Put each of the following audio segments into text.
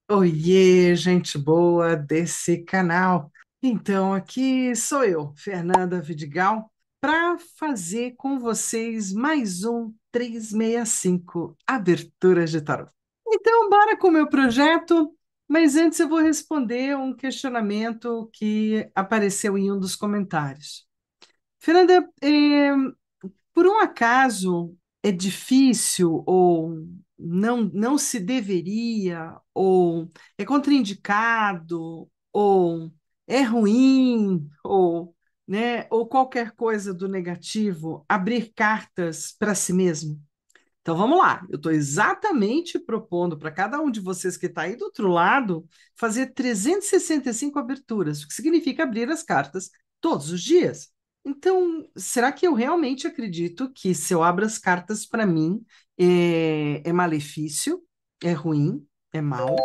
Oiê, gente boa desse canal. Então, aqui sou eu, Fernanda Vidigal, para fazer com vocês mais um 365 Aberturas de Tarot. Então, bora com o meu projeto, mas antes eu vou responder um questionamento que apareceu em um dos comentários. Fernanda, por um acaso é difícil ou não se deveria ou é contraindicado ou é ruim ou, né, ou qualquer coisa do negativo abrir cartas para si mesmo? Então vamos lá, eu estou exatamente propondo para cada um de vocês que está aí do outro lado fazer 365 aberturas, o que significa abrir as cartas todos os dias. Então, será que eu realmente acredito que se eu abro as cartas para mim é malefício, é ruim, é mal?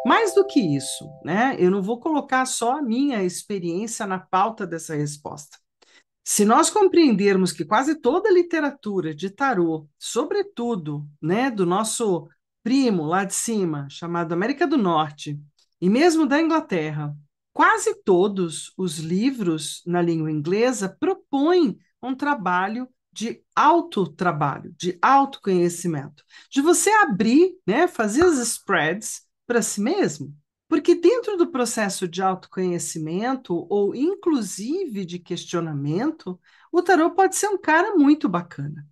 Mais do que isso, né? Eu não vou colocar só a minha experiência na pauta dessa resposta. Se nós compreendermos que quase toda a literatura de tarô, sobretudo, né, do nosso primo lá de cima, chamado América do Norte, e mesmo da Inglaterra, quase todos os livros na língua inglesa propõem um trabalho de autotrabalho, de autoconhecimento, de você abrir, né, fazer as spreads para si mesmo. Porque dentro do processo de autoconhecimento, ou inclusive de questionamento, o tarô pode ser um cara muito bacana.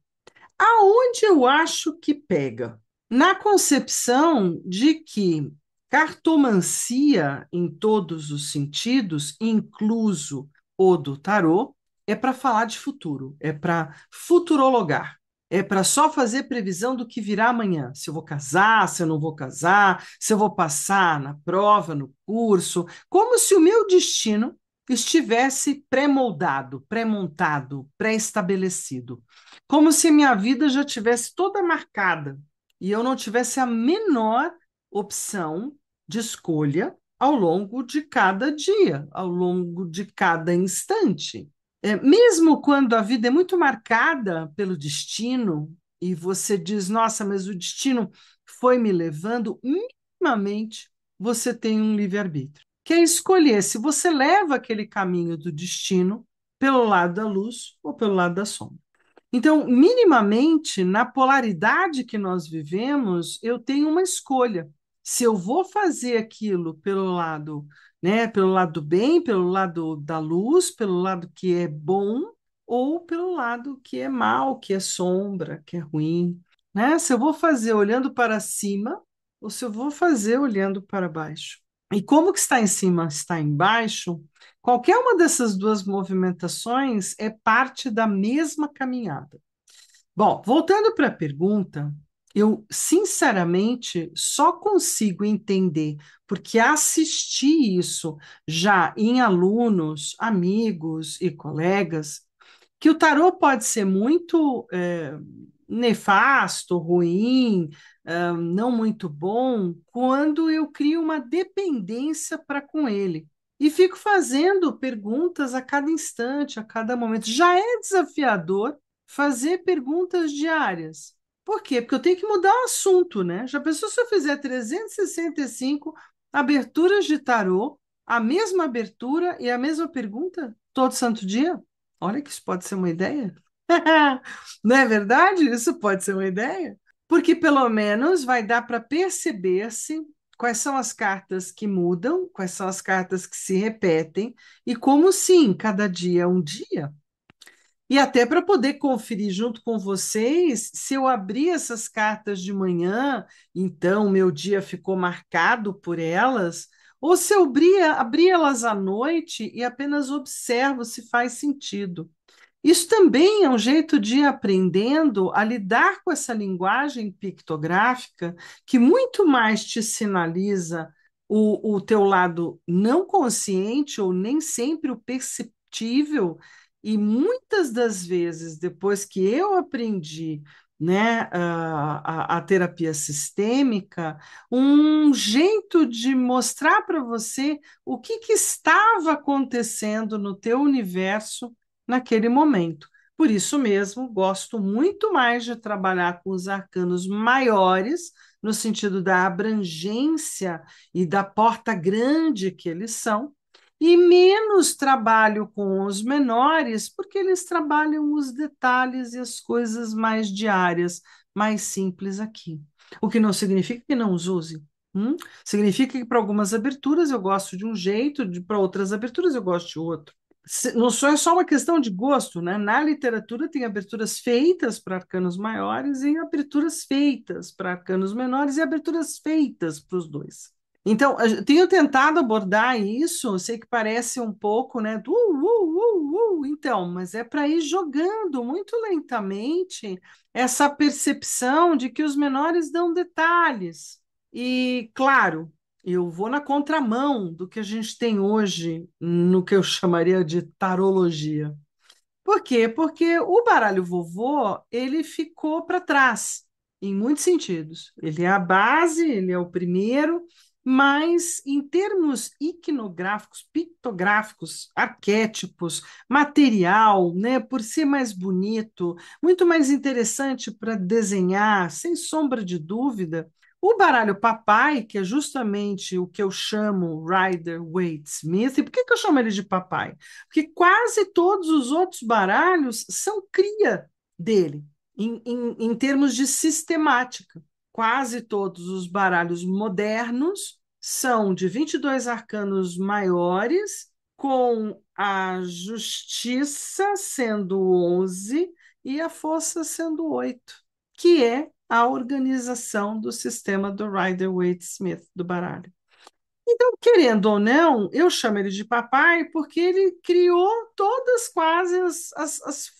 Aonde eu acho que pega? Na concepção de que cartomancia, em todos os sentidos, incluso o do tarô, é para falar de futuro, é para futurologar, é para só fazer previsão do que virá amanhã. Se eu vou casar, se eu não vou casar, se eu vou passar na prova, no curso, como se o meu destino estivesse pré-moldado, pré-montado, pré-estabelecido, como se minha vida já tivesse toda marcada e eu não tivesse a menor opção de escolha ao longo de cada dia, ao longo de cada instante. Mesmo quando a vida é muito marcada pelo destino e você diz, nossa, mas o destino foi me levando, minimamente você tem um livre-arbítrio, que é escolher se você leva aquele caminho do destino pelo lado da luz ou pelo lado da sombra. Então, minimamente, na polaridade que nós vivemos, eu tenho uma escolha. Se eu vou fazer aquilo pelo lado, né, pelo lado do bem, pelo lado da luz, pelo lado que é bom, ou pelo lado que é mal, que é sombra, que é ruim, né? Se eu vou fazer olhando para cima, ou se eu vou fazer olhando para baixo. E como que está em cima, está embaixo, qualquer uma dessas duas movimentações é parte da mesma caminhada. Bom, voltando para a pergunta, eu sinceramente só consigo entender, porque assisti isso já em alunos, amigos e colegas, que o tarô pode ser muito nefasto, ruim, não muito bom, quando eu crio uma dependência para com ele. E fico fazendo perguntas a cada instante, a cada momento. Já é desafiador fazer perguntas diárias. Por quê? Porque eu tenho que mudar o assunto, né? Já pensou se eu fizer 365 aberturas de tarô, a mesma abertura e a mesma pergunta todo santo dia? Olha que isso pode ser uma ideia. Não é verdade? Isso pode ser uma ideia. Porque pelo menos vai dar para perceber-se quais são as cartas que mudam, quais são as cartas que se repetem, e como sim, cada dia é um dia. E até para poder conferir junto com vocês, se eu abrir essas cartas de manhã, então meu dia ficou marcado por elas, ou se eu abrir elas à noite e apenas observo se faz sentido. Isso também é um jeito de ir aprendendo a lidar com essa linguagem pictográfica que muito mais te sinaliza o teu lado não consciente ou nem sempre o perceptível. E muitas das vezes, depois que eu aprendi, né, a terapia sistêmica, um jeito de mostrar para você o que estava acontecendo no teu universo naquele momento. Por isso mesmo, gosto muito mais de trabalhar com os arcanos maiores no sentido da abrangência e da porta grande que eles são, e menos trabalho com os menores, porque eles trabalham os detalhes e as coisas mais diárias, mais simples aqui. O que não significa que não os use. Significa que para algumas aberturas eu gosto de um jeito, para outras aberturas eu gosto de outro. Não é só uma questão de gosto, né? Na literatura tem aberturas feitas para arcanos maiores e aberturas feitas para arcanos menores e aberturas feitas para os dois. Então, tenho tentado abordar isso, eu sei que parece um pouco, né, então, mas é para ir jogando muito lentamente essa percepção de que os menores dão detalhes. E, claro, eu vou na contramão do que a gente tem hoje no que eu chamaria de tarologia. Por quê? Porque o baralho vovô, ele ficou para trás, em muitos sentidos. Ele é a base, ele é o primeiro, mas em termos iconográficos, pictográficos, arquétipos, material, né, por ser mais bonito, muito mais interessante para desenhar, sem sombra de dúvida, o baralho papai, que é justamente o que eu chamo Rider-Waite-Smith, e por que eu chamo ele de papai? Porque quase todos os outros baralhos são cria dele, em termos de sistemática. Quase todos os baralhos modernos são de 22 arcanos maiores, com a justiça sendo 11 e a força sendo 8, que é a organização do sistema do Rider-Waite-Smith do baralho. Então, querendo ou não, eu chamo ele de papai porque ele criou todas quase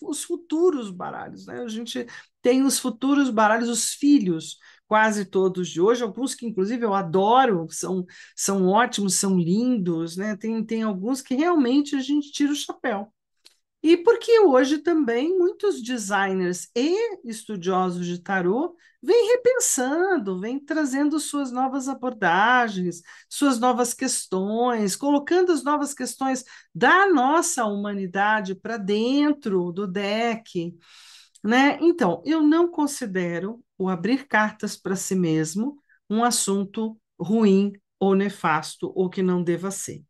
os futuros baralhos, né? A gente tem os futuros baralhos, os filhos, quase todos de hoje, alguns que inclusive eu adoro, são ótimos, são lindos, né? Tem alguns que realmente a gente tira o chapéu. E porque hoje também muitos designers e estudiosos de tarô vêm repensando, vêm trazendo suas novas abordagens, suas novas questões, colocando as novas questões da nossa humanidade para dentro do deck, né? Então, eu não considero o abrir cartas para si mesmo um assunto ruim ou nefasto ou que não deva ser.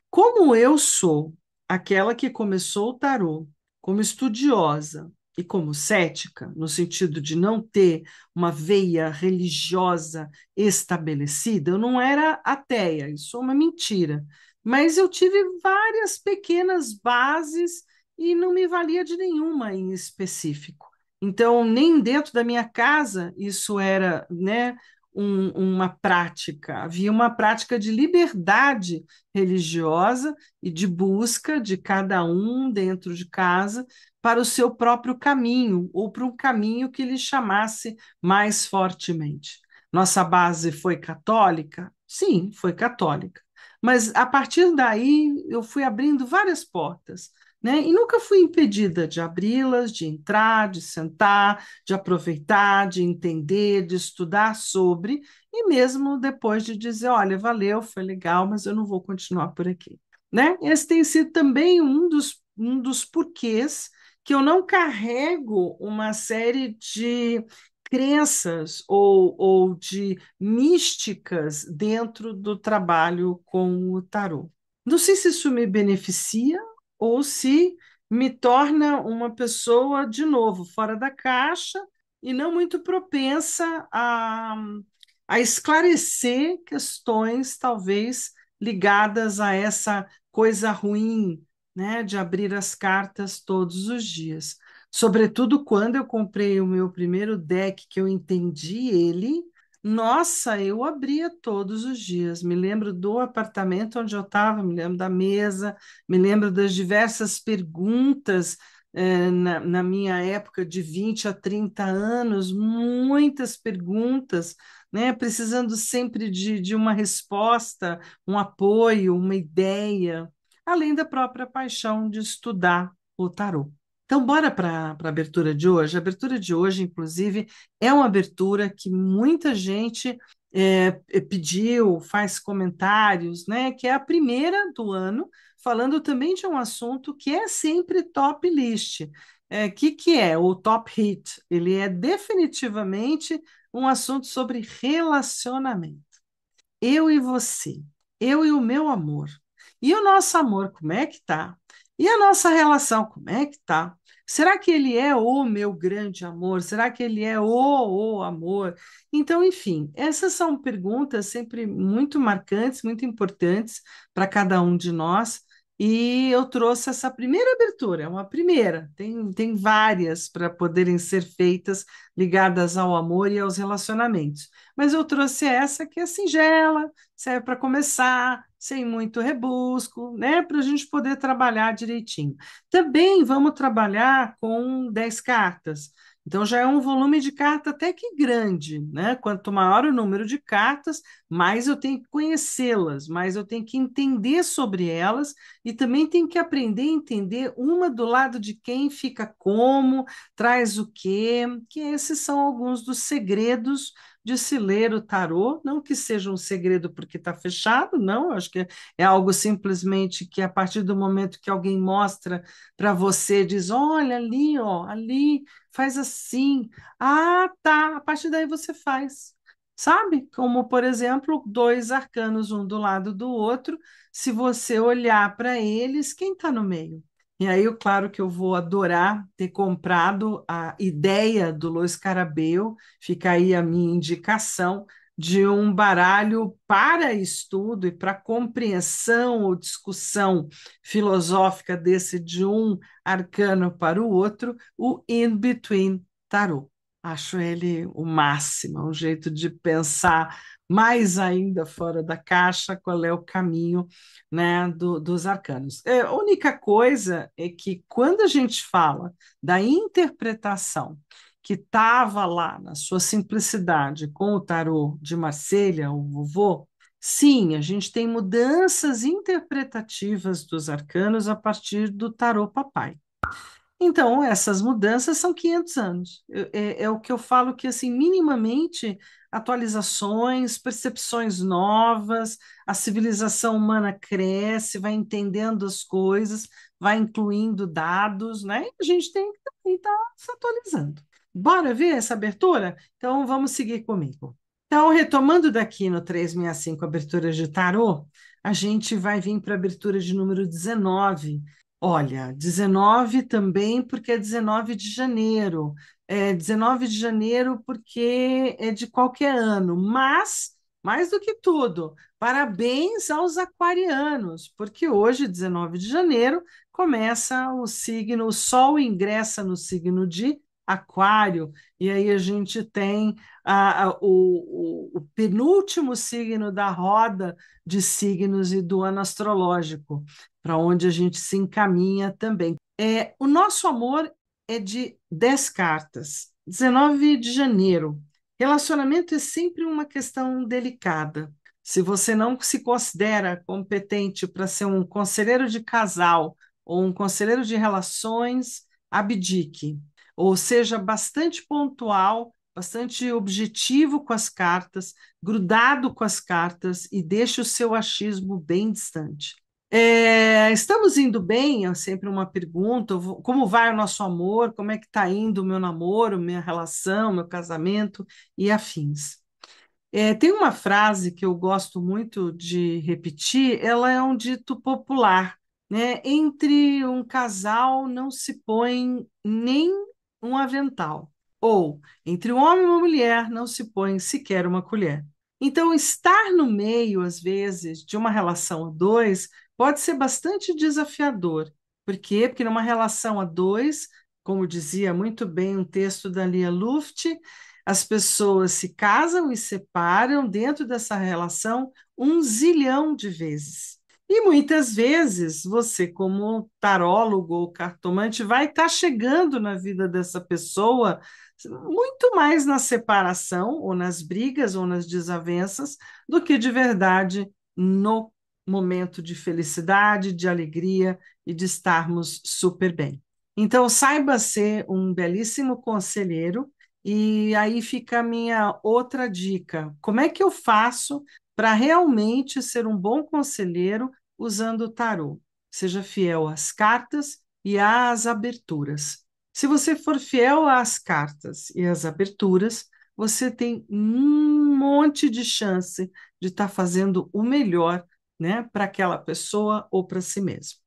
Como eu sou aquela que começou o tarô como estudiosa e como cética, no sentido de não ter uma veia religiosa estabelecida, eu não era ateia, isso é uma mentira. Mas eu tive várias pequenas bases e não me valia de nenhuma em específico. Então, nem dentro da minha casa isso era, né, uma prática, havia uma prática de liberdade religiosa e de busca de cada um dentro de casa para o seu próprio caminho, ou para um caminho que lhe chamasse mais fortemente. Nossa base foi católica? Sim, foi católica. Mas a partir daí eu fui abrindo várias portas, né? E nunca fui impedida de abri-las, de entrar, de sentar, de aproveitar, de entender, de estudar sobre, e mesmo depois de dizer, olha, valeu, foi legal, mas eu não vou continuar por aqui, né? Esse tem sido também um dos porquês que eu não carrego uma série de crenças ou de místicas dentro do trabalho com o tarô. Não sei se isso me beneficia ou se me torna uma pessoa, de novo, fora da caixa e não muito propensa a esclarecer questões, talvez, ligadas a essa coisa ruim, né, de abrir as cartas todos os dias. Sobretudo quando eu comprei o meu primeiro deck, que eu entendi ele, nossa, eu abria todos os dias. Me lembro do apartamento onde eu estava, me lembro da mesa, me lembro das diversas perguntas na minha época de 20 a 30 anos, muitas perguntas, né, precisando sempre de uma resposta, um apoio, uma ideia, além da própria paixão de estudar o tarô. Então, bora para a abertura de hoje. A abertura de hoje, inclusive, é uma abertura que muita gente pediu, faz comentários, né? Que é a primeira do ano, falando também de um assunto que é sempre top list. Que é o top hit? Ele é definitivamente um assunto sobre relacionamento. Eu e você, eu e o meu amor. E o nosso amor, como é que tá? E a nossa relação, como é que tá? Será que ele é o meu grande amor? Será que ele é o amor? Então, enfim, essas são perguntas sempre muito marcantes, muito importantes para cada um de nós. E eu trouxe essa primeira abertura, é uma primeira, tem várias para poderem ser feitas ligadas ao amor e aos relacionamentos. Mas eu trouxe essa que é singela, serve para começar, sem muito rebusco, né? Para a gente poder trabalhar direitinho. Também vamos trabalhar com 10 cartas. Então já é um volume de carta até que grande, né? Quanto maior o número de cartas, mais eu tenho que conhecê-las, mais eu tenho que entender sobre elas e também tenho que aprender a entender uma do lado de quem fica como, traz o quê, que esses são alguns dos segredos de se ler o tarô, não que seja um segredo porque está fechado, não, eu acho que é algo simplesmente que a partir do momento que alguém mostra para você, diz, olha ali, ó, ali, faz assim, ah, tá, a partir daí você faz. Sabe? Como, por exemplo, dois arcanos um do lado do outro, se você olhar para eles, quem está no meio? E aí, claro que eu vou adorar ter comprado a ideia do Luiz Carabeu, fica aí a minha indicação de um baralho para estudo e para compreensão ou discussão filosófica desse de um arcano para o outro, o In Between Tarot. Acho ele o máximo, um jeito de pensar mais ainda fora da caixa qual é o caminho, né, dos arcanos. A única coisa é que quando a gente fala da interpretação que estava lá na sua simplicidade com o tarô de Marselha, o vovô, sim, a gente tem mudanças interpretativas dos arcanos a partir do tarô papai. Então, essas mudanças são 500 anos. É o que eu falo que, assim, minimamente, atualizações, percepções novas, a civilização humana cresce, vai entendendo as coisas, vai incluindo dados, né? E a gente tem que também estar se atualizando. Bora ver essa abertura? Então, vamos seguir comigo. Então, retomando daqui no 365, abertura de tarô, a gente vai vir para a abertura de número 19. Olha, 19 também porque é 19 de janeiro. É 19 de janeiro porque é de qualquer ano, mas, mais do que tudo, parabéns aos aquarianos, porque hoje, 19 de janeiro, começa o signo, o Sol ingressa no signo de Aquário, e aí a gente tem o penúltimo signo da roda de signos e do ano astrológico para onde a gente se encaminha também. O nosso amor é de 10 cartas. 19 de janeiro. Relacionamento é sempre uma questão delicada. Se você não se considera competente para ser um conselheiro de casal ou um conselheiro de relações, abdique. Ou seja bastante pontual, bastante objetivo com as cartas, grudado com as cartas e deixe o seu achismo bem distante. Estamos indo bem? É sempre uma pergunta. Como vai o nosso amor? Como é que está indo o meu namoro, minha relação, meu casamento e afins? Tem uma frase que eu gosto muito de repetir, ela é um dito popular, né? Entre um casal não se põe nem um avental, ou entre um homem e uma mulher não se põe sequer uma colher. Então, estar no meio, às vezes, de uma relação a dois pode ser bastante desafiador. Por quê? Porque numa relação a dois, como dizia muito bem um texto da Lia Luft, as pessoas se casam e separam dentro dessa relação 1 zilhão de vezes. E muitas vezes você, como tarólogo ou cartomante, vai estar chegando na vida dessa pessoa muito mais na separação, ou nas brigas, ou nas desavenças, do que de verdade no momento de felicidade, de alegria e de estarmos super bem. Então, saiba ser um belíssimo conselheiro e aí fica a minha outra dica: como é que eu faço para realmente ser um bom conselheiro usando o tarô? Seja fiel às cartas e às aberturas. Se você for fiel às cartas e às aberturas, você tem um monte de chance de estar fazendo o melhor, né, para aquela pessoa ou para si mesmo.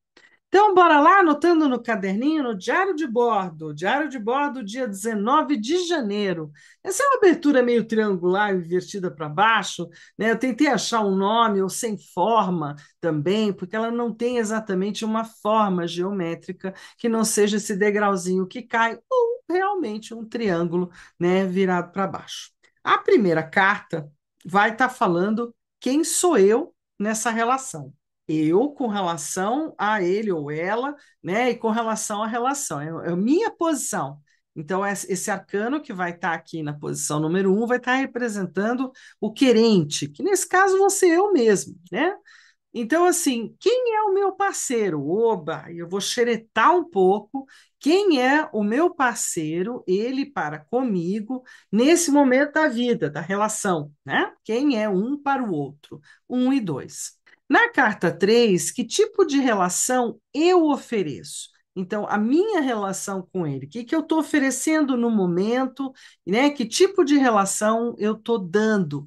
Então, bora lá, anotando no caderninho, no diário de bordo, dia 19 de janeiro. Essa é uma abertura meio triangular, invertida para baixo, né? Eu tentei achar um nome, ou sem forma também, porque ela não tem exatamente uma forma geométrica que não seja esse degrauzinho que cai, ou realmente um triângulo, né, virado para baixo. A primeira carta vai estar falando quem sou eu nessa relação. Eu com relação a ele ou ela, né? E com relação à relação, é a minha posição. Então, esse arcano que vai estar aqui na posição número 1 vai estar representando o querente, que nesse caso vou ser eu mesmo, né? Então, assim, quem é o meu parceiro? Oba, eu vou xeretar um pouco. Quem é o meu parceiro, ele para comigo, nesse momento da vida, da relação, né? Quem é um para o outro? Um e dois. Na carta 3, que tipo de relação eu ofereço? Então, a minha relação com ele, o que que eu estou oferecendo no momento, né? Que tipo de relação eu estou dando?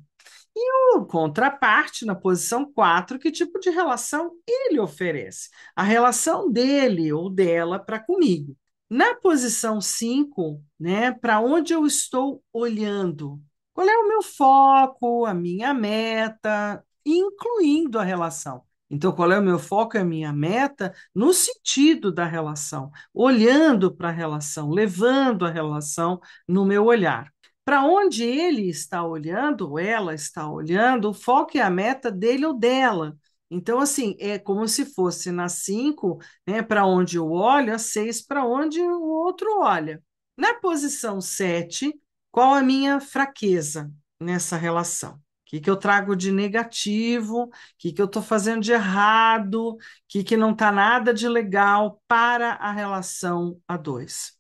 O contraparte, na posição 4, que tipo de relação ele oferece? A relação dele ou dela para comigo. Na posição 5, né, para onde eu estou olhando? Qual é o meu foco, a minha meta, incluindo a relação? Então, qual é o meu foco e a minha meta no sentido da relação, olhando para a relação, levando a relação no meu olhar. Para onde ele está olhando, ou ela está olhando, o foco e a meta dele ou dela. Então, assim, é como se fosse na 5, né, para onde eu olho, a 6 para onde o outro olha. Na posição 7, qual a minha fraqueza nessa relação? O que que eu trago de negativo? O que que eu estou fazendo de errado? O que que não está nada de legal para a relação a dois?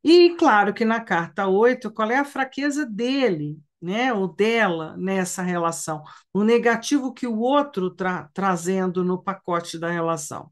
E claro que na carta 8, qual é a fraqueza dele, né, ou dela nessa relação? O negativo que o outro trazendo no pacote da relação.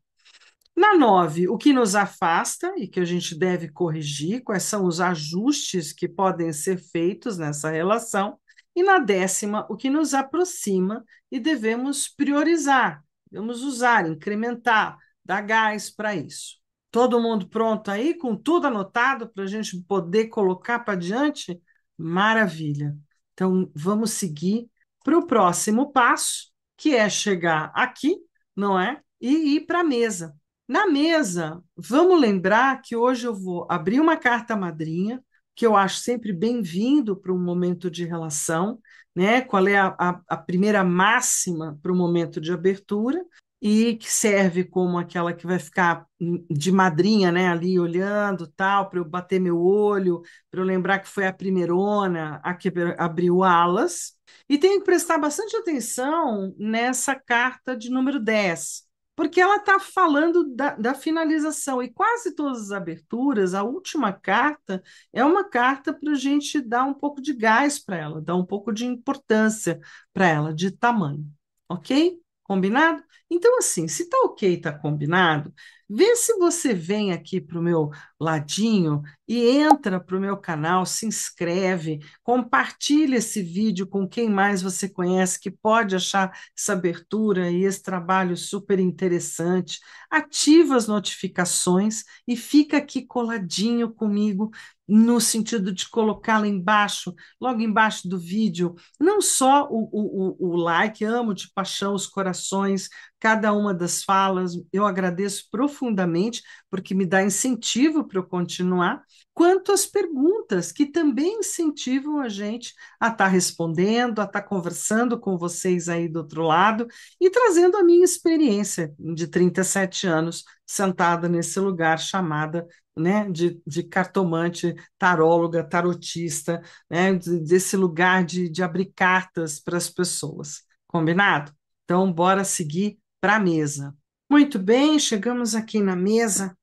Na 9, o que nos afasta e que a gente deve corrigir, quais são os ajustes que podem ser feitos nessa relação. E na 10ª, o que nos aproxima e devemos priorizar, devemos usar, incrementar, dar gás para isso. Todo mundo pronto aí, com tudo anotado para a gente poder colocar para diante? Maravilha. Então, vamos seguir para o próximo passo, que é chegar aqui, não é? E ir para a mesa. Na mesa, vamos lembrar que hoje eu vou abrir uma carta madrinha, que eu acho sempre bem-vindo para um momento de relação, né? Qual é a primeira máxima para o momento de abertura, e que serve como aquela que vai ficar de madrinha, né? Ali olhando, tal, para eu bater meu olho, para eu lembrar que foi a primeirona a que abriu alas. E tenho que prestar bastante atenção nessa carta de número 10 porque ela está falando da finalização, e quase todas as aberturas, a última carta é uma carta para a gente dar um pouco de gás para ela, dar um pouco de importância para ela, de tamanho, ok? Combinado? Então, assim, se tá ok, tá combinado, vê se você vem aqui para o meu ladinho e entra para o meu canal, se inscreve, compartilha esse vídeo com quem mais você conhece que pode achar essa abertura e esse trabalho super interessante. Ativa as notificações e fica aqui coladinho comigo, no sentido de colocar lá embaixo, logo embaixo do vídeo, não só o like, amo de paixão os corações, cada uma das falas, eu agradeço profundamente, porque me dá incentivo para eu continuar, quanto as perguntas, que também incentivam a gente a estar respondendo, a estar conversando com vocês aí do outro lado e trazendo a minha experiência de 37 anos sentada nesse lugar chamada, né, de cartomante, taróloga, tarotista, né, desse lugar de abrir cartas para as pessoas. Combinado? Então, bora seguir para a mesa. Muito bem, chegamos aqui na mesa,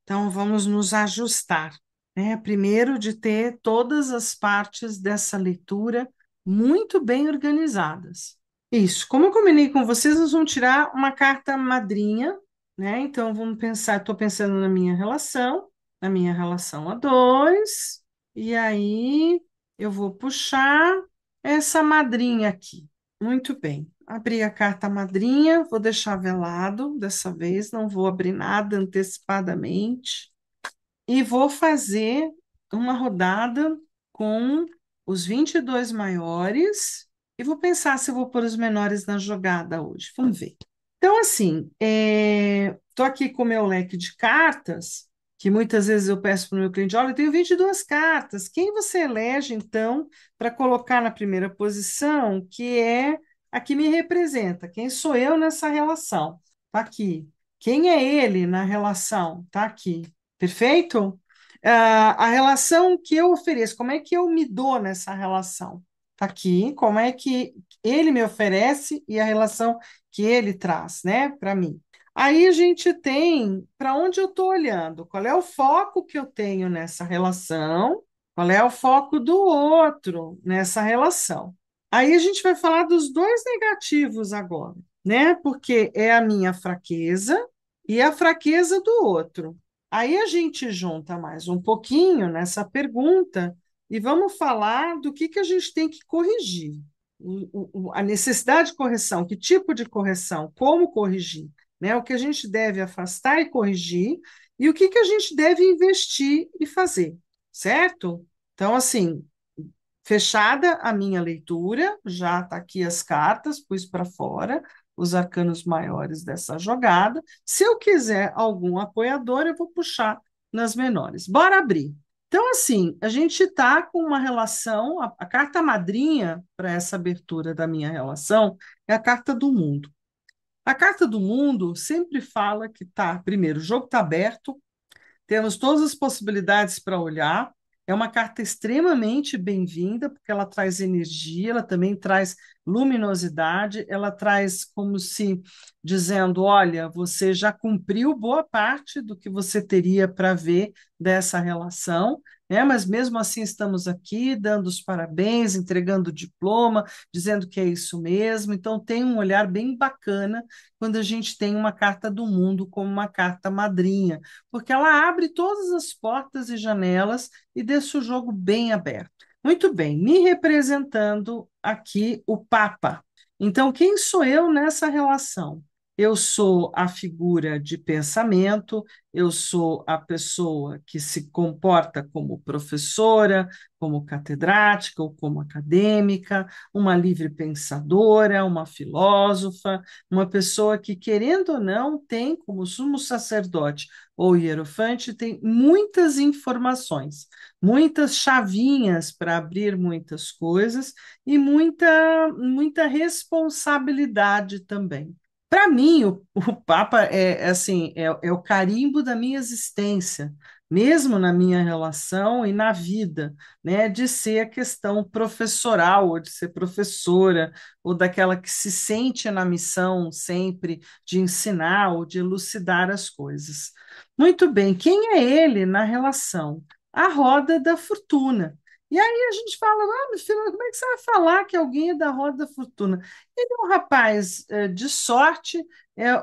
então vamos nos ajustar, né? Primeiro, de ter todas as partes dessa leitura muito bem organizadas. Isso, como eu combinei com vocês, nós vamos tirar uma carta madrinha, né? Então vamos pensar, estou pensando na minha relação a dois, e aí Eu vou puxar essa madrinha aqui. Muito bem. Abri a carta madrinha, vou deixar velado dessa vez, não vou abrir nada antecipadamente. E vou fazer uma rodada com os 22 maiores e vou pensar se eu vou pôr os menores na jogada hoje. Vamos ver. Então, assim, estou aqui com o meu leque de cartas, que muitas vezes eu peço para o meu cliente, olha, eu tenho 22 cartas, quem você elege, então, para colocar na primeira posição, que é a que me representa? Quem sou eu nessa relação? Está aqui. Quem é ele na relação? Está aqui. Perfeito? A relação que eu ofereço, como é que eu me dou nessa relação? Está aqui, como é que ele me oferece e a relação que ele traz, né, para mim. Aí a gente tem para onde eu estou olhando, qual é o foco que eu tenho nessa relação, qual é o foco do outro nessa relação. Aí a gente vai falar dos dois negativos agora, né? Porque é a minha fraqueza e a fraqueza do outro. Aí a gente junta mais um pouquinho nessa pergunta e vamos falar do que a gente tem que corrigir. A necessidade de correção, que tipo de correção, como corrigir, né? O que a gente deve afastar e corrigir, e o que a gente deve investir e fazer, certo? Então, assim, fechada a minha leitura, já está aqui as cartas, pus para fora os arcanos maiores dessa jogada. Se eu quiser algum apoiador, eu vou puxar nas menores. Bora abrir. Então, assim, a gente está com uma relação, a carta madrinha para essa abertura da minha relação é a carta do mundo. A carta do mundo sempre fala que tá, primeiro, o jogo está aberto, temos todas as possibilidades para olhar. É uma carta extremamente bem-vinda, porque ela traz energia, ela também traz luminosidade, ela traz como se dizendo: olha, você já cumpriu boa parte do que você teria para ver dessa relação, né? Mas mesmo assim estamos aqui dando os parabéns, entregando o diploma, dizendo que é isso mesmo. Então tem um olhar bem bacana quando a gente tem uma carta do mundo como uma carta madrinha, porque ela abre todas as portas e janelas e deixa o jogo bem aberto. Muito bem, me representando aqui o Papa. Então, quem sou eu nessa relação? Eu sou a figura de pensamento, eu sou a pessoa que se comporta como professora, como catedrática ou como acadêmica, uma livre pensadora, uma filósofa, uma pessoa que, querendo ou não, tem como sumo sacerdote ou hierofante, tem muitas informações, muitas chavinhas para abrir muitas coisas e muita responsabilidade também. Para mim, o Papa assim, é o carimbo da minha existência, mesmo na minha relação e na vida, né, de ser a questão professoral, ou de ser professora, ou daquela que se sente na missão sempre de ensinar ou de elucidar as coisas. Muito bem, quem é ele na relação? A roda da fortuna. E aí a gente fala, meu filho, como é que você vai falar que alguém é da roda da fortuna? Ele é um rapaz de sorte,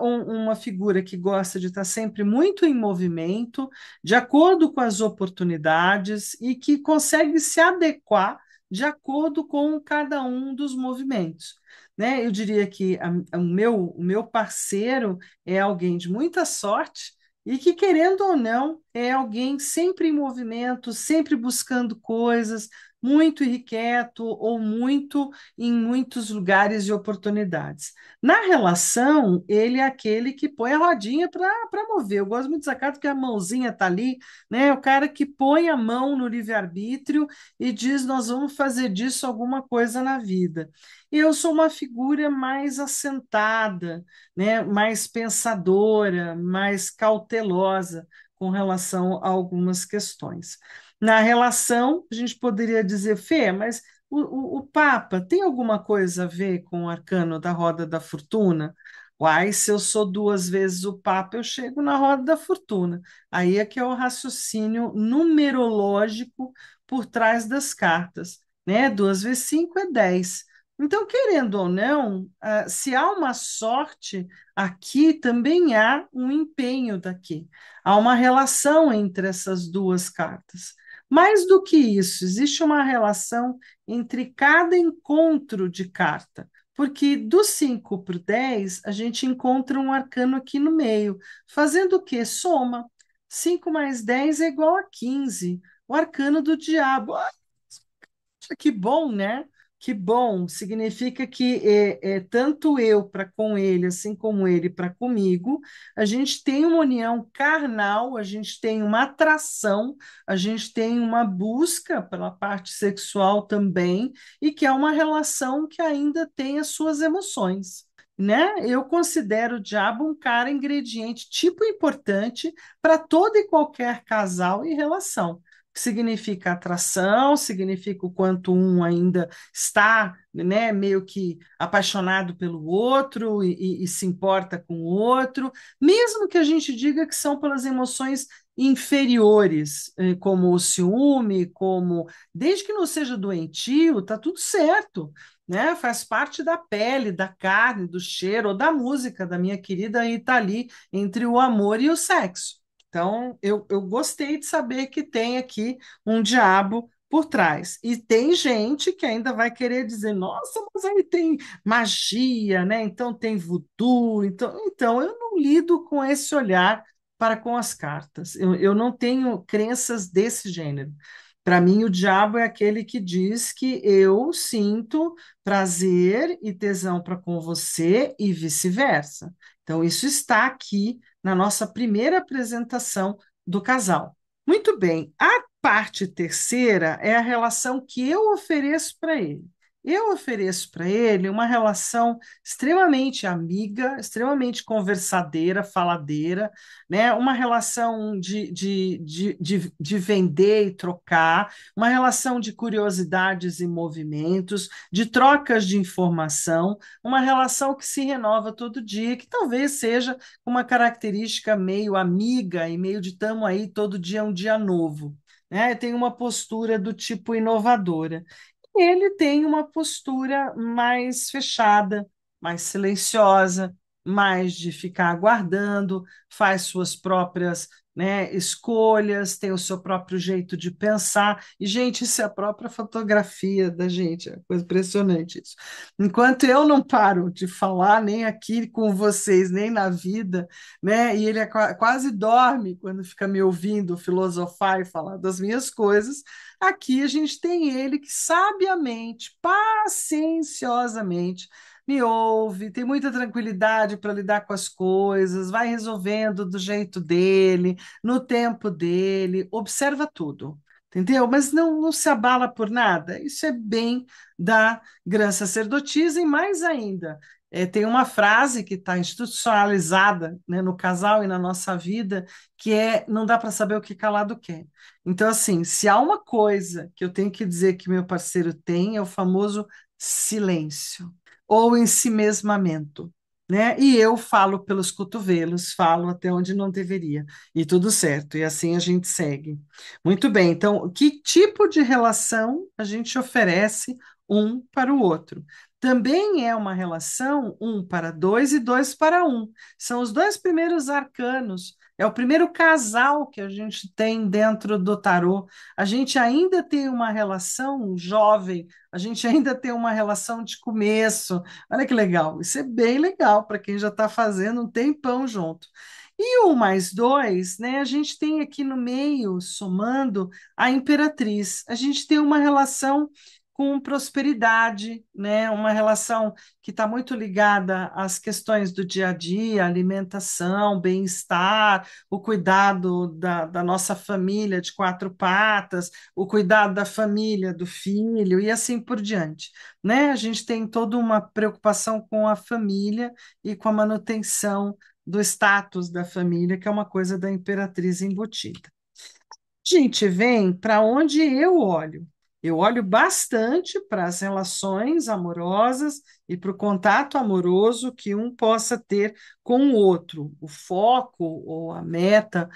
uma figura que gosta de estar sempre muito em movimento, de acordo com as oportunidades e que consegue se adequar de acordo com cada um dos movimentos. Né? Eu diria que o meu parceiro é alguém de muita sorte e que, querendo ou não, é alguém sempre em movimento, sempre buscando coisas, muito irrequieto ou muito em muitos lugares e oportunidades. Na relação, ele é aquele que põe a rodinha para mover. Eu gosto muito dessa carta porque a mãozinha está ali, né? O cara que põe a mão no livre-arbítrio e diz: nós vamos fazer disso alguma coisa na vida. E eu sou uma figura mais assentada, né? Mais pensadora, mais cautelosa com relação a algumas questões. Na relação, a gente poderia dizer, Fê, mas o Papa tem alguma coisa a ver com o arcano da roda da fortuna? Uai, se eu sou duas vezes o Papa, eu chego na roda da fortuna. Aí é que é o raciocínio numerológico por trás das cartas, né? Duas vezes cinco é 10. Então, querendo ou não, se há uma sorte aqui, também há um empenho daqui. Há uma relação entre essas duas cartas. Mais do que isso, existe uma relação entre cada encontro de carta, porque do 5 para o 10, a gente encontra um arcano aqui no meio, fazendo o quê? Soma. 5 mais 10 é igual a 15. O arcano do diabo. Que bom, né? Que bom. Significa que tanto eu para com ele, assim como ele para comigo, a gente tem uma união carnal, a gente tem uma atração, a gente tem uma busca pela parte sexual também, e que é uma relação que ainda tem as suas emoções. Né? Eu considero o diabo um cara ingrediente tipo importante para todo e qualquer casal e relação, que significa atração, significa o quanto um ainda está, né, meio que apaixonado pelo outro e se importa com o outro, mesmo que a gente diga que são pelas emoções inferiores, como o ciúme, como desde que não seja doentio, tá tudo certo. Né, faz parte da pele, da carne, do cheiro ou da música da minha querida Rita Lee, entre o amor e o sexo. Então, eu gostei de saber que tem aqui um diabo por trás. E tem gente que ainda vai querer dizer, nossa, mas aí tem magia, né? Então tem voodoo. Então eu não lido com esse olhar para com as cartas. Eu não tenho crenças desse gênero. Para mim, o diabo é aquele que diz que eu sinto prazer e tesão para com você e vice-versa. Então, isso está aqui na nossa primeira apresentação do casal. Muito bem, a parte terceira é a relação que eu ofereço para ele. Eu ofereço para ele uma relação extremamente amiga, extremamente conversadeira, faladeira, né? Uma relação de vender e trocar, uma relação de curiosidades e movimentos, de trocas de informação, uma relação que se renova todo dia, que talvez seja uma característica meio amiga e meio de tamo aí todo dia é um dia novo. Né? Tem uma postura do tipo inovadora. Ele tem uma postura mais fechada, mais silenciosa, mais de ficar aguardando, faz suas próprias, né, escolhas, tem o seu próprio jeito de pensar. E, gente, isso é a própria fotografia da gente, é coisa impressionante isso. Enquanto eu não paro de falar, nem aqui com vocês, nem na vida, né, e ele quase dorme quando fica me ouvindo filosofar e falar das minhas coisas. Aqui a gente tem ele que sabiamente, pacienciosamente, me ouve, tem muita tranquilidade para lidar com as coisas, vai resolvendo do jeito dele, no tempo dele, observa tudo. Entendeu? Mas não se abala por nada. Isso é bem da grã sacerdotisa, e mais ainda, tem uma frase que está institucionalizada, né, no casal e na nossa vida, que é: não dá para saber o que calado quer. Então, assim, se há uma coisa que eu tenho que dizer que meu parceiro tem, é o famoso silêncio ou ensimesmamento, né? E eu falo pelos cotovelos, falo até onde não deveria, e tudo certo, e assim a gente segue. Muito bem, então, que tipo de relação a gente oferece um para o outro? Também é uma relação um para dois e dois para um. São os dois primeiros arcanos. É o primeiro casal que a gente tem dentro do tarô. A gente ainda tem uma relação jovem, a gente ainda tem uma relação de começo. Olha que legal, isso é bem legal para quem já está fazendo um tempão junto. E o mais dois, né? A gente tem aqui no meio, somando, a Imperatriz. A gente tem uma relação com prosperidade, né? Uma relação que está muito ligada às questões do dia a dia, alimentação, bem-estar, o cuidado da nossa família de quatro patas, o cuidado da família, do filho e assim por diante. Né? A gente tem toda uma preocupação com a família e com a manutenção do status da família, que é uma coisa da imperatriz embutida. A gente vem para onde eu olho. Eu olho bastante para as relações amorosas e para o contato amoroso que um possa ter com o outro. O foco ou a meta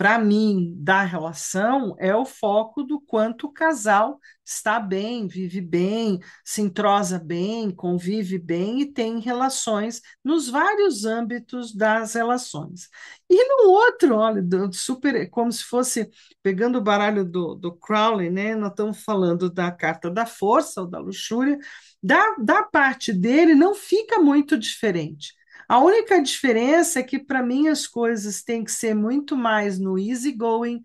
para mim, da relação é o foco do quanto o casal está bem, vive bem, se entrosa bem, convive bem e tem relações nos vários âmbitos das relações. E no outro, olha, super, como se fosse pegando o baralho do Crowley, né? Nós estamos falando da carta da força ou da luxúria, da parte dele não fica muito diferente. A única diferença é que, para mim, as coisas têm que ser muito mais no easy going,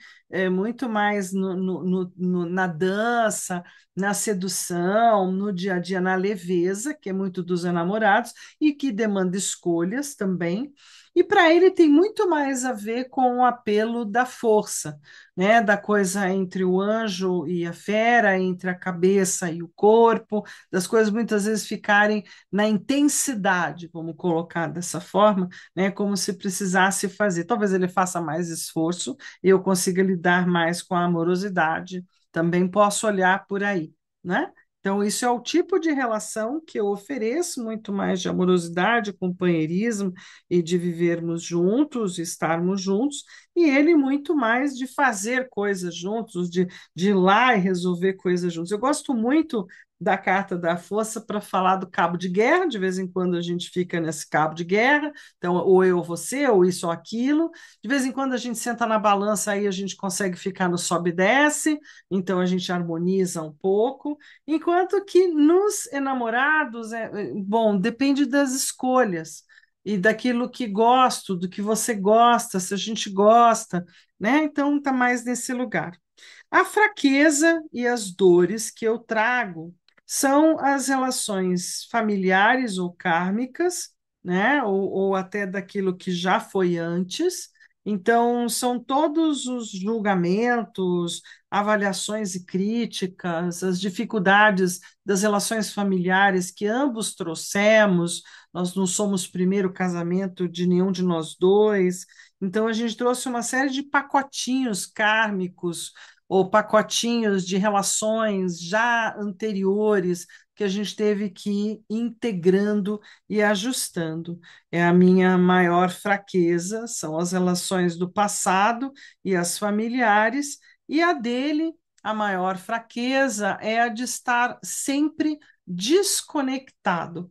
muito mais na dança, na sedução, no dia a dia, na leveza, que é muito dos enamorados, e que demanda escolhas também. E para ele tem muito mais a ver com o apelo da força, né? Da coisa entre o anjo e a fera, entre a cabeça e o corpo, das coisas muitas vezes ficarem na intensidade, vamos colocar dessa forma, né? Como se precisasse fazer. Talvez ele faça mais esforço e eu consiga lidar mais com a amorosidade. Também posso olhar por aí, né? Então, isso é o tipo de relação que eu ofereço, muito mais de amorosidade, companheirismo e de vivermos juntos, estarmos juntos, e ele muito mais de fazer coisas juntos, de ir lá e resolver coisas juntos. Eu gosto muito da carta da força para falar do cabo de guerra, de vez em quando a gente fica nesse cabo de guerra, então, ou eu ou você, ou isso ou aquilo, de vez em quando a gente senta na balança, aí a gente consegue ficar no sobe e desce, então a gente harmoniza um pouco, enquanto que nos enamorados, bom, depende das escolhas, e daquilo que gosto, do que você gosta, se a gente gosta, né? Então tá mais nesse lugar. A fraqueza e as dores que eu trago são as relações familiares ou kármicas, né? Ou até daquilo que já foi antes. Então, são todos os julgamentos, avaliações e críticas, as dificuldades das relações familiares que ambos trouxemos. Nós não somos primeiro casamento de nenhum de nós dois. Então, a gente trouxe uma série de pacotinhos kármicos ou pacotinhos de relações já anteriores que a gente teve que ir integrando e ajustando. É a minha maior fraqueza, são as relações do passado e as familiares, e a dele, a maior fraqueza é a de estar sempre desconectado.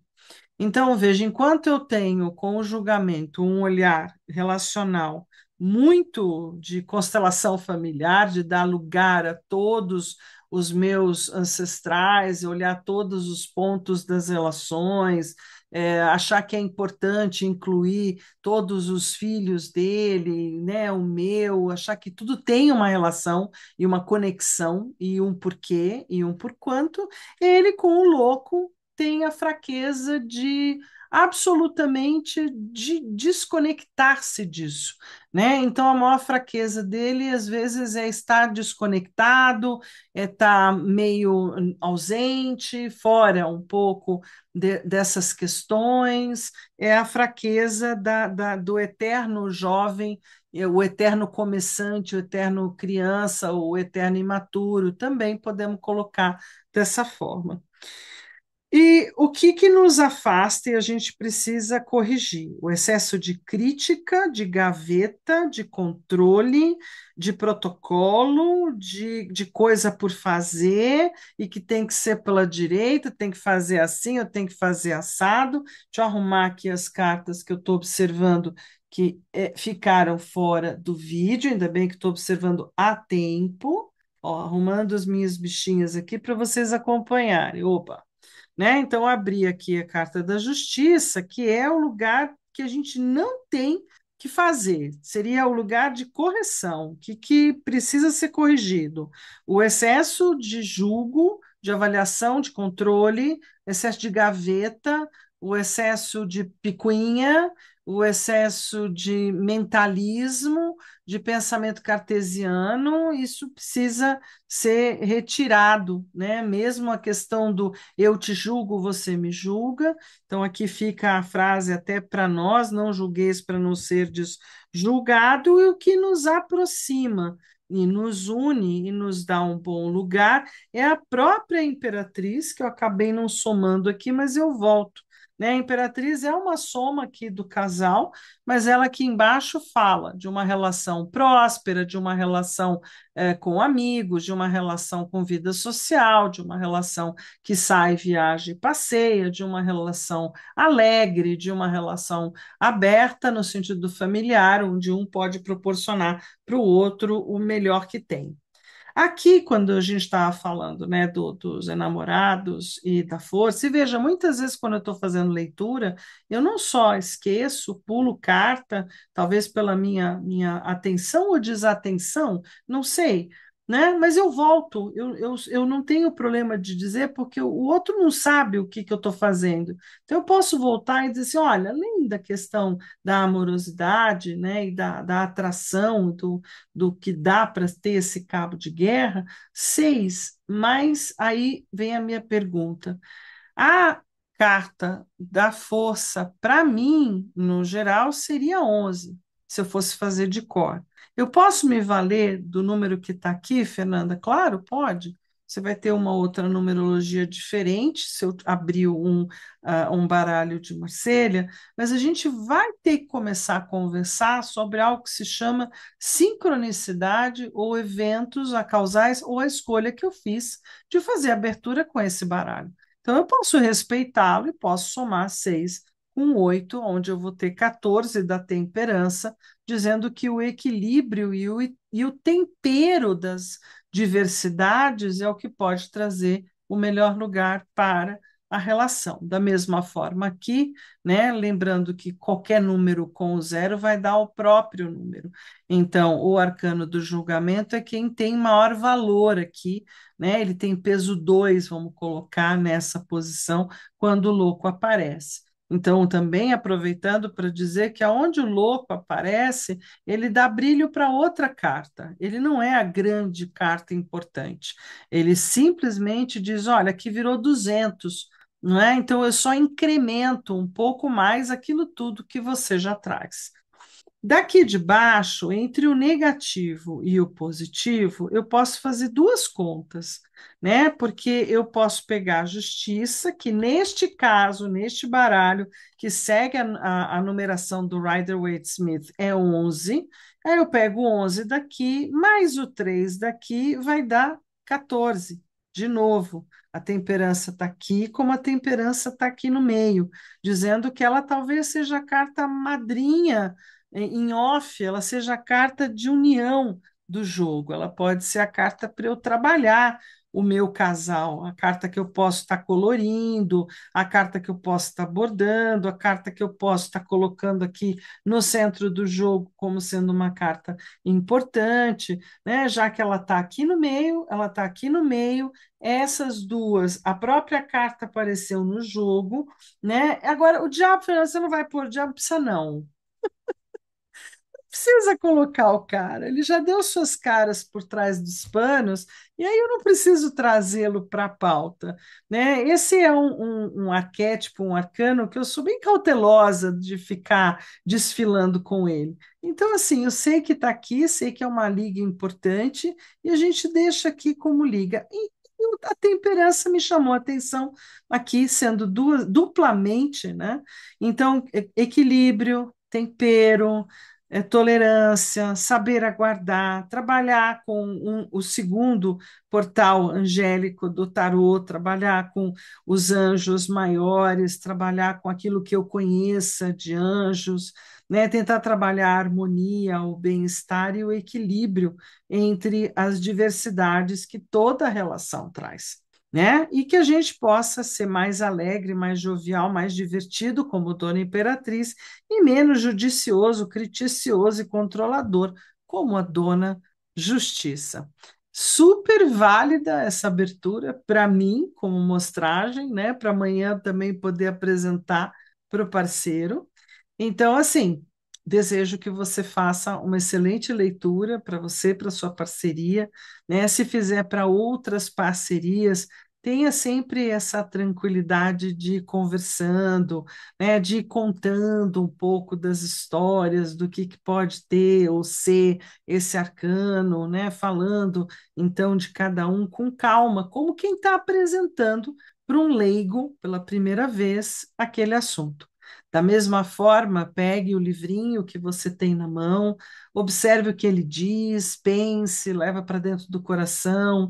Então, veja, enquanto eu tenho com o julgamento um olhar relacional muito de constelação familiar, de dar lugar a todos os meus ancestrais, olhar todos os pontos das relações, achar que é importante incluir todos os filhos dele, né, o meu, achar que tudo tem uma relação e uma conexão e um porquê e um porquanto, ele com o louco tem a fraqueza de absolutamente de desconectar-se disso, né? Então a maior fraqueza dele às vezes é estar desconectado, é estar meio ausente, fora um pouco dessas questões, é a fraqueza do eterno jovem, o eterno começante, o eterno criança, o eterno imaturo, também podemos colocar dessa forma. E o que nos afasta e a gente precisa corrigir? O excesso de crítica, de gaveta, de controle, de protocolo, de coisa por fazer e que tem que ser pela direita, tem que fazer assim, eu tenho que fazer assado. Deixa eu arrumar aqui as cartas que eu estou observando que ficaram fora do vídeo, ainda bem que estou observando a tempo. Ó, arrumando as minhas bichinhas aqui para vocês acompanharem. Opa! Né? Então, abri aqui a Carta da Justiça, que é o lugar que a gente não tem que fazer, seria o lugar de correção, que precisa ser corrigido. O excesso de julgo, de avaliação, de controle, excesso de gaveta, o excesso de picuinha, o excesso de mentalismo, de pensamento cartesiano, isso precisa ser retirado, né? Mesmo a questão do eu te julgo, você me julga. Então, aqui fica a frase até para nós: não julgueis para não serdes julgado, e o que nos aproxima e nos une e nos dá um bom lugar é a própria imperatriz, que eu acabei não somando aqui, mas eu volto né? A Imperatriz é uma soma aqui do casal, mas ela aqui embaixo fala de uma relação próspera, de uma relação com amigos, de uma relação com vida social, de uma relação que sai, viaja e passeia, de uma relação alegre, de uma relação aberta no sentido familiar, onde um pode proporcionar para o outro o melhor que tem. Aqui, quando a gente estava falando, né, dos enamorados e da força, e veja, muitas vezes quando eu estou fazendo leitura, eu não só esqueço, pulo carta, talvez pela minha atenção ou desatenção, não sei, né? Mas eu volto, eu não tenho problema de dizer, porque o outro não sabe o que, que eu estou fazendo. Então, eu posso voltar e dizer assim: olha, além da questão da amorosidade, né, e da atração, do que dá para ter esse cabo de guerra, seis, mas aí vem a minha pergunta. A carta da força, para mim, no geral, seria 11, se eu fosse fazer de cor. Eu posso me valer do número que está aqui, Fernanda? Claro, pode. Você vai ter uma outra numerologia diferente se eu abrir um baralho de Marselha, mas a gente vai ter que começar a conversar sobre algo que se chama sincronicidade ou eventos a causais ou a escolha que eu fiz de fazer abertura com esse baralho. Então, eu posso respeitá-lo e posso somar 6 com 8, onde eu vou ter 14 da temperança, dizendo que o equilíbrio e o tempero das diversidades é o que pode trazer o melhor lugar para a relação. Da mesma forma aqui, né, lembrando que qualquer número com o zero vai dar o próprio número. Então, o arcano do julgamento é quem tem maior valor aqui, né? Ele tem peso 2, vamos colocar nessa posição, quando o louco aparece. Então, também aproveitando para dizer que aonde o louco aparece, ele dá brilho para outra carta. Ele não é a grande carta importante. Ele simplesmente diz: olha, aqui virou 200, não é? Então, eu só incremento um pouco mais aquilo tudo que você já traz. Daqui de baixo, entre o negativo e o positivo, eu posso fazer duas contas, né? Porque eu posso pegar a justiça, que neste caso, neste baralho, que segue a numeração do Rider-Waite-Smith é 11, aí eu pego o 11 daqui, mais o 3 daqui, vai dar 14. De novo, a temperança está aqui, como a temperança está aqui no meio, dizendo que ela talvez seja a carta madrinha em off, ela seja a carta de união do jogo, ela pode ser a carta para eu trabalhar o meu casal, a carta que eu posso estar colorindo, a carta que eu posso estar bordando, a carta que eu posso estar colocando aqui no centro do jogo como sendo uma carta importante, né? Já que ela está aqui no meio, ela está aqui no meio, essas duas, a própria carta apareceu no jogo, né? Agora, o diabo, Fernanda, você não vai pôr, o diabo precisa não precisa colocar o cara, ele já deu suas caras por trás dos panos, e aí eu não preciso trazê-lo para a pauta, né? Esse é um arquétipo, um arcano que eu sou bem cautelosa de ficar desfilando com ele. Então, assim, eu sei que está aqui, sei que é uma liga importante, e a gente deixa aqui como liga. E a temperança me chamou a atenção aqui, sendo duplamente, né? Então, equilíbrio, tempero, tolerância, saber aguardar, trabalhar com o segundo portal angélico do tarô, trabalhar com os anjos maiores, trabalhar com aquilo que eu conheça de anjos, né? Tentar trabalhar a harmonia, o bem-estar e o equilíbrio entre as diversidades que toda relação traz. Né? E que a gente possa ser mais alegre, mais jovial, mais divertido, como Dona Imperatriz, e menos judicioso, criticioso e controlador, como a Dona Justiça. Super válida essa abertura para mim, como mostragem, né? Para amanhã também poder apresentar para o parceiro. Então, assim, desejo que você faça uma excelente leitura para você, para sua parceria, né? Se fizer para outras parcerias, tenha sempre essa tranquilidade de ir conversando, né? De ir contando um pouco das histórias, do que pode ter ou ser esse arcano, né? Falando então de cada um com calma, como quem está apresentando para um leigo, pela primeira vez, aquele assunto. Da mesma forma, pegue o livrinho que você tem na mão, observe o que ele diz, pense, leva para dentro do coração,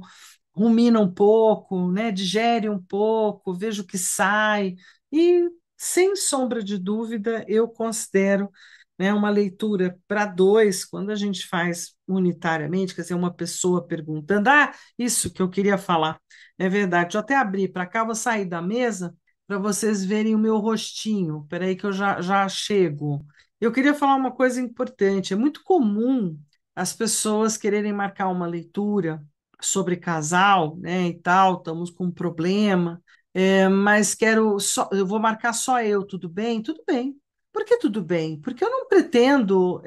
rumina um pouco, né, digere um pouco, veja o que sai, e, sem sombra de dúvida, eu considero, né, uma leitura para dois, quando a gente faz unitariamente, quer dizer, uma pessoa perguntando, isso que eu queria falar, é verdade, deixa eu até abrir para cá, vou sair da mesa para vocês verem o meu rostinho, espera aí que eu já chego. Eu queria falar uma coisa importante, é muito comum as pessoas quererem marcar uma leitura sobre casal, né, e tal, estamos com um problema, mas quero só, eu vou marcar só eu, tudo bem? Tudo bem. Por que tudo bem? Porque eu não pretendo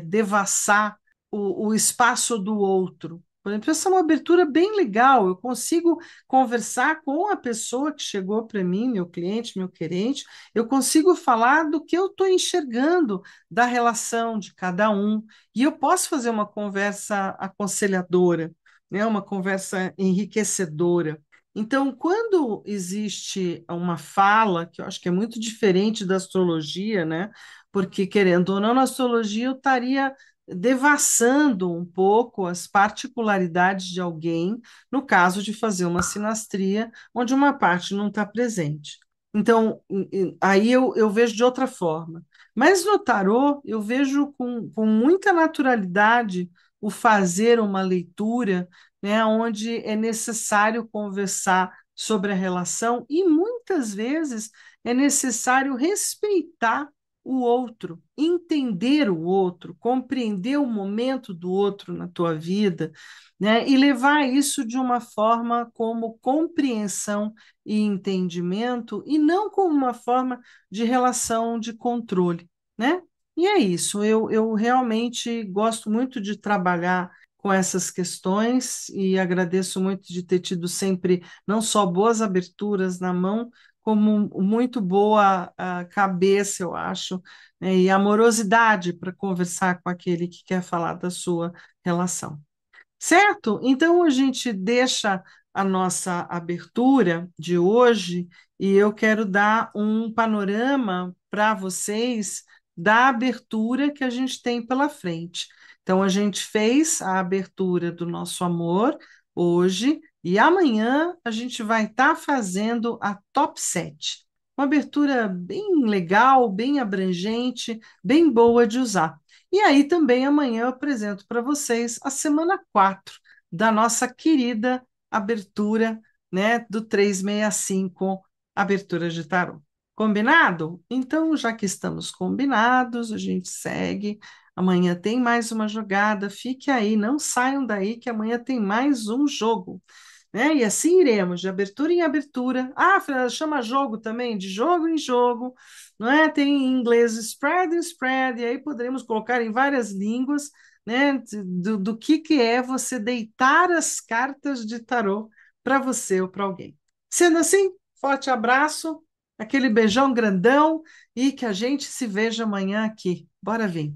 devassar o espaço do outro. Por exemplo, essa é uma abertura bem legal. Eu consigo conversar com a pessoa que chegou para mim, meu cliente, meu querente, eu consigo falar do que eu estou enxergando da relação de cada um, e eu posso fazer uma conversa aconselhadora, né, uma conversa enriquecedora. Então, quando existe uma fala, que eu acho que é muito diferente da astrologia, né? Porque, querendo ou não, na astrologia eu estaria devassando um pouco as particularidades de alguém, no caso de fazer uma sinastria, onde uma parte não está presente. Então, aí eu vejo de outra forma. Mas no tarô, eu vejo com muita naturalidade o fazer uma leitura, né, onde é necessário conversar sobre a relação e muitas vezes é necessário respeitar o outro, entender o outro, compreender o momento do outro na tua vida, né, e levar isso de uma forma como compreensão e entendimento e não como uma forma de relação de controle, né? E é isso, eu realmente gosto muito de trabalhar com essas questões e agradeço muito de ter tido sempre não só boas aberturas na mão, como muito boa cabeça, eu acho, né, e amorosidade para conversar com aquele que quer falar da sua relação. Certo? Então a gente deixa a nossa abertura de hoje e eu quero dar um panorama para vocês da abertura que a gente tem pela frente. Então a gente fez a abertura do nosso amor hoje e amanhã a gente vai estar fazendo a top 7. Uma abertura bem legal, bem abrangente, bem boa de usar. E aí também amanhã eu apresento para vocês a semana 4 da nossa querida abertura, né, do 365, abertura de tarô. Combinado? Então, já que estamos combinados, a gente segue. Amanhã tem mais uma jogada. Fique aí, não saiam daí que amanhã tem mais um jogo, né? E assim iremos, de abertura em abertura. Fernanda, chama jogo também, de jogo em jogo, não é? Tem em inglês spread and spread, e aí poderemos colocar em várias línguas, né? Do que é você deitar as cartas de tarô para você ou para alguém. Sendo assim, forte abraço, aquele beijão grandão e que a gente se veja amanhã aqui. Bora vir.